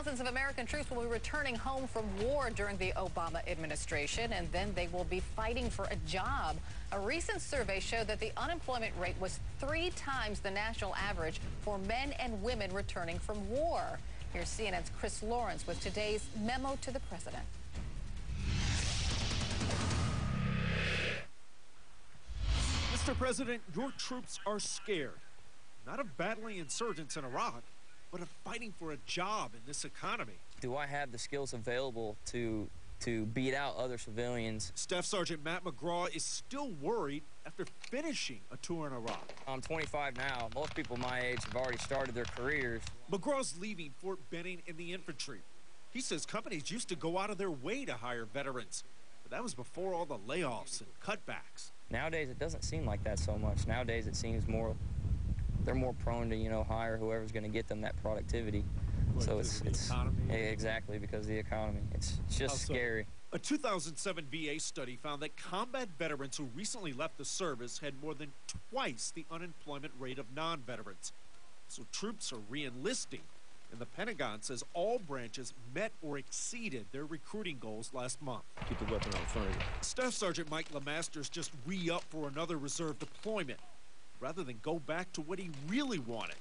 Thousands of American troops will be returning home from war during the Obama administration, and then they will be fighting for a job. A recent survey showed that the unemployment rate was 3 times the national average for men and women returning from war. Here's CNN's Chris Lawrence with today's memo to the president. Mr. President, your troops are scared, not of battling insurgents in Iraq, but of fighting for a job in this economy. Do I have the skills available to beat out other civilians? Staff Sergeant Matt McGraw is still worried after finishing a tour in Iraq. I'm 25 now. Most people my age have already started their careers. McGraw's leaving Fort Benning in the infantry. He says companies used to go out of their way to hire veterans, but that was before all the layoffs and cutbacks. Nowadays, it doesn't seem like that so much. Nowadays, it seems they're more prone to, hire whoever's going to get them that productivity. So it's economy. Exactly, because of the economy. It's just scary. A 2007 VA study found that combat veterans who recently left the service had more than twice the unemployment rate of non-veterans. So troops are re-enlisting, and the Pentagon says all branches met or exceeded their recruiting goals last month. Keep the weapon out front of you. Staff Sergeant Mike LeMaster's just re-up for another reserve deployment, rather than go back to what he really wanted,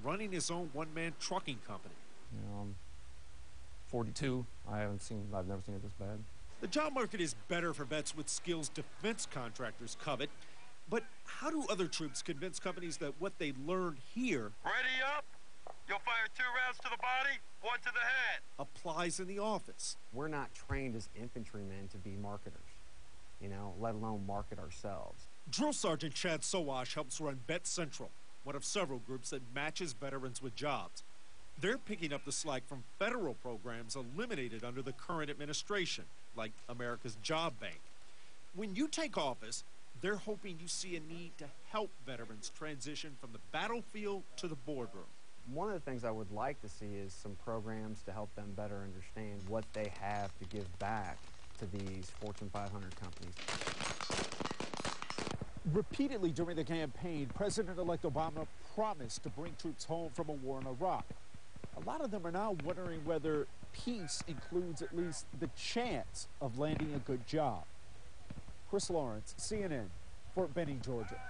running his own one-man trucking company. I'm 42. I've never seen it this bad. The job market is better for vets with skills defense contractors covet, but how do other troops convince companies that what they learned here ready up? You'll fire 2 rounds to the body, 1 to the head. applies in the office? We're not trained as infantrymen to be marketers, let alone market ourselves. Drill Sergeant Chad Sowash helps run Bet Central, one of several groups that matches veterans with jobs. They're picking up the slack from federal programs eliminated under the current administration, like America's Job Bank. When you take office, they're hoping you see a need to help veterans transition from the battlefield to the boardroom. One of the things I would like to see is some programs to help them better understand what they have to give back to these Fortune 500 companies. Repeatedly during the campaign, President-elect Obama promised to bring troops home from a war in Iraq. A lot of them are now wondering whether peace includes at least the chance of landing a good job. Chris Lawrence, CNN, Fort Benning, Georgia.